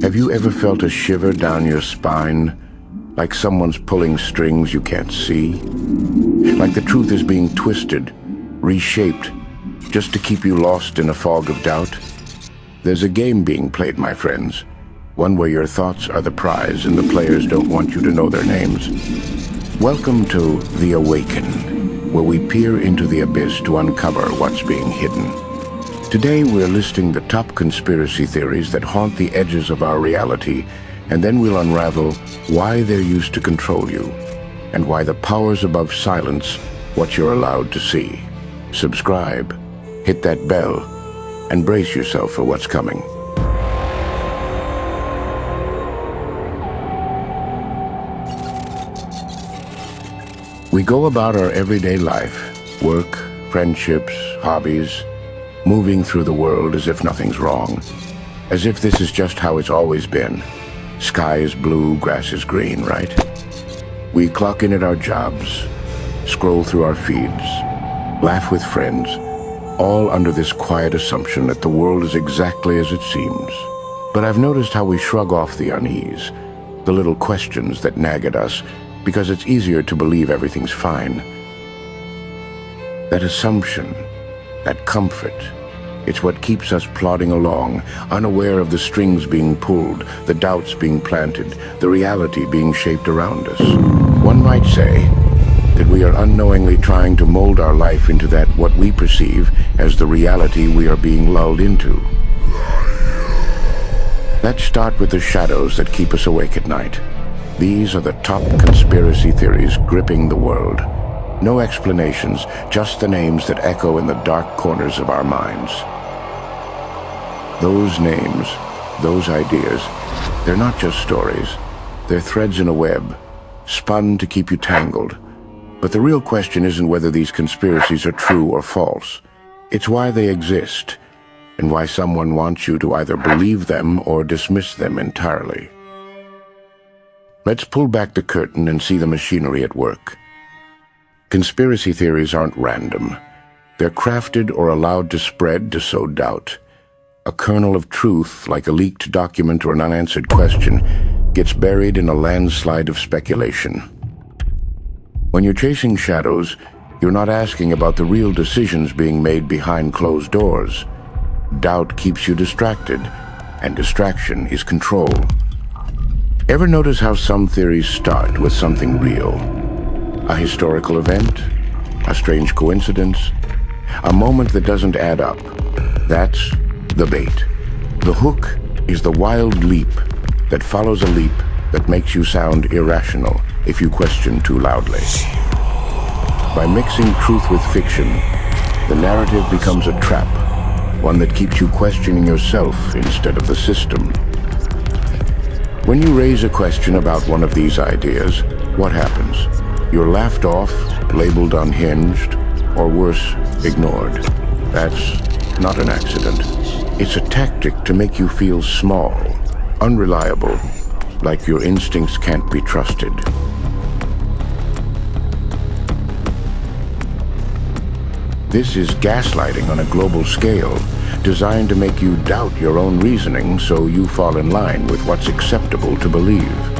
Have you ever felt a shiver down your spine, like someone's pulling strings you can't see? Like the truth is being twisted, reshaped, just to keep you lost in a fog of doubt? There's a game being played, my friends. One where your thoughts are the prize and the players don't want you to know their names. Welcome to The Awaken, where we peer into the abyss to uncover what's being hidden. Today we're listing the top conspiracy theories that haunt the edges of our reality, and then we'll unravel why they're used to control you, and why the powers above silence what you're allowed to see. Subscribe, hit that bell, and brace yourself for what's coming. We go about our everyday life, work, friendships, hobbies, moving through the world as if nothing's wrong, as if this is just how it's always been. Sky is blue, grass is green, right? We clock in at our jobs, scroll through our feeds, laugh with friends, all under this quiet assumption that the world is exactly as it seems. But I've noticed how we shrug off the unease, the little questions that nag at us, because it's easier to believe everything's fine. That assumption, that comfort, it's what keeps us plodding along, unaware of the strings being pulled, the doubts being planted, the reality being shaped around us. One might say that we are unknowingly trying to mold our life into that what we perceive as the reality we are being lulled into. Let's start with the shadows that keep us awake at night. These are the top conspiracy theories gripping the world. No explanations, just the names that echo in the dark corners of our minds. Those names, those ideas, they're not just stories. They're threads in a web, spun to keep you tangled. But the real question isn't whether these conspiracies are true or false. It's why they exist, and why someone wants you to either believe them or dismiss them entirely. Let's pull back the curtain and see the machinery at work. Conspiracy theories aren't random. They're crafted or allowed to spread to sow doubt. A kernel of truth, like a leaked document or an unanswered question, gets buried in a landslide of speculation. When you're chasing shadows, you're not asking about the real decisions being made behind closed doors. Doubt keeps you distracted, and distraction is control. Ever notice how some theories start with something real? A historical event, a strange coincidence, a moment that doesn't add up. That's the bait. The hook is the wild leap that follows a leap that makes you sound irrational if you question too loudly. By mixing truth with fiction, the narrative becomes a trap, one that keeps you questioning yourself instead of the system. When you raise a question about one of these ideas, what happens? You're laughed off, labeled unhinged, or worse, ignored. That's not an accident. It's a tactic to make you feel small, unreliable, like your instincts can't be trusted. This is gaslighting on a global scale, designed to make you doubt your own reasoning so you fall in line with what's acceptable to believe.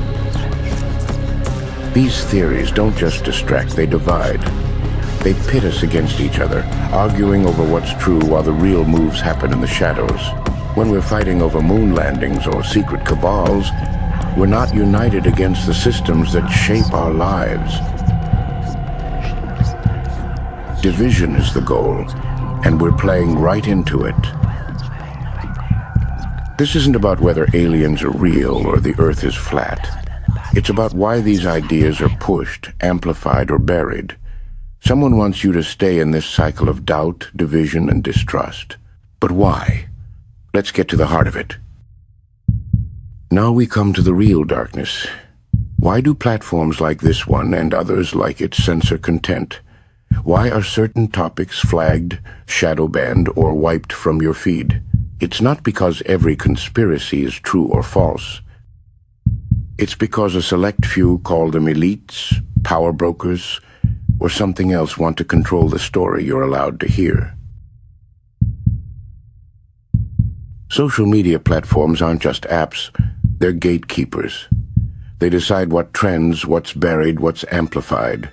These theories don't just distract, they divide. They pit us against each other, arguing over what's true while the real moves happen in the shadows. When we're fighting over moon landings or secret cabals, we're not united against the systems that shape our lives. Division is the goal, and we're playing right into it. This isn't about whether aliens are real or the Earth is flat. It's about why these ideas are pushed, amplified, or buried. Someone wants you to stay in this cycle of doubt, division, and distrust. But why? Let's get to the heart of it. Now we come to the real darkness. Why do platforms like this one and others like it censor content? Why are certain topics flagged, shadow banned, or wiped from your feed? It's not because every conspiracy is true or false. It's because a select few, call them elites, power brokers, or something else, want to control the story you're allowed to hear. Social media platforms aren't just apps, they're gatekeepers. They decide what trends, what's buried, what's amplified.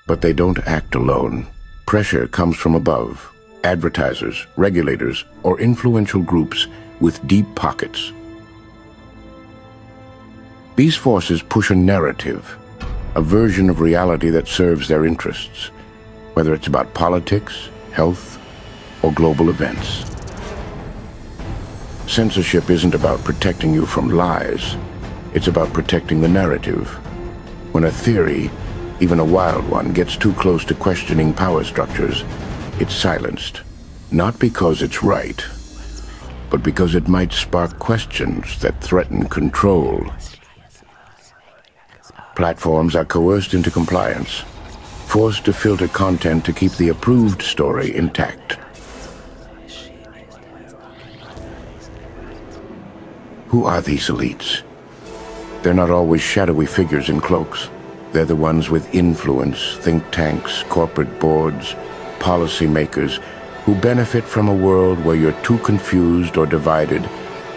But they don't act alone. Pressure comes from above. Advertisers, regulators, or influential groups with deep pockets. These forces push a narrative, a version of reality that serves their interests, whether it's about politics, health, or global events. Censorship isn't about protecting you from lies. It's about protecting the narrative. When a theory, even a wild one, gets too close to questioning power structures, it's silenced. Not because it's right, but because it might spark questions that threaten control. Platforms are coerced into compliance, forced to filter content to keep the approved story intact. Who are these elites? They're not always shadowy figures in cloaks. They're the ones with influence, think tanks, corporate boards, policymakers, who benefit from a world where you're too confused or divided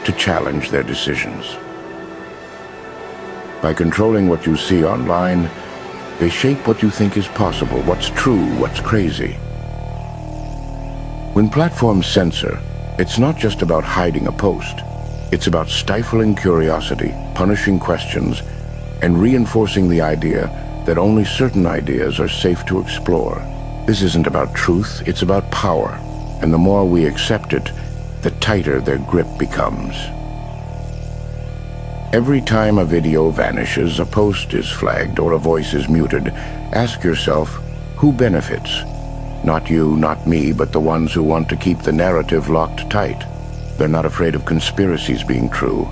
to challenge their decisions. By controlling what you see online, they shape what you think is possible, what's true, what's crazy. When platforms censor, it's not just about hiding a post. It's about stifling curiosity, punishing questions, and reinforcing the idea that only certain ideas are safe to explore. This isn't about truth, it's about power. And the more we accept it, the tighter their grip becomes. Every time a video vanishes, a post is flagged, or a voice is muted, ask yourself, who benefits? Not you, not me, but the ones who want to keep the narrative locked tight. They're not afraid of conspiracies being true.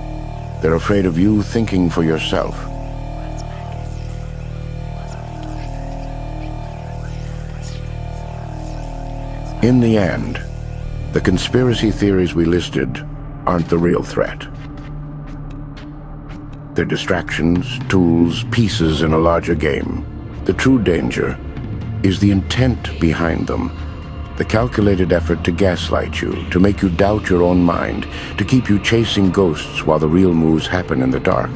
They're afraid of you thinking for yourself. In the end, the conspiracy theories we listed aren't the real threat. They're distractions, tools, pieces in a larger game. The true danger is the intent behind them. The calculated effort to gaslight you, to make you doubt your own mind, to keep you chasing ghosts while the real moves happen in the dark.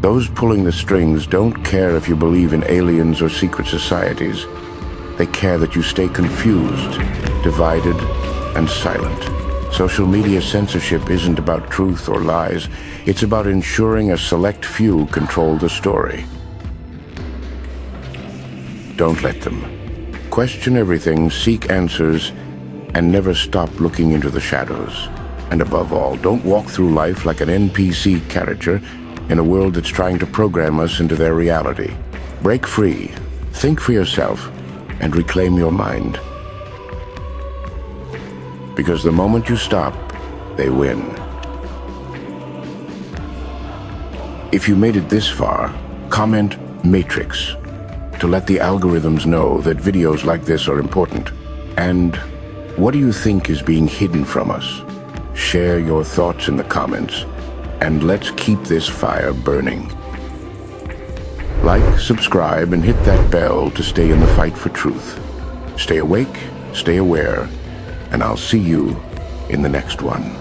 Those pulling the strings don't care if you believe in aliens or secret societies. They care that you stay confused, divided, and silent. Social media censorship isn't about truth or lies. It's about ensuring a select few control the story. Don't let them. Question everything, seek answers, and never stop looking into the shadows. And above all, don't walk through life like an NPC character in a world that's trying to program us into their reality. Break free, think for yourself, and reclaim your mind. Because the moment you stop, they win. If you made it this far, comment Matrix to let the algorithms know that videos like this are important. And what do you think is being hidden from us? Share your thoughts in the comments, and let's keep this fire burning. Like, subscribe, and hit that bell to stay in the fight for truth. Stay awake, stay aware, and I'll see you in the next one.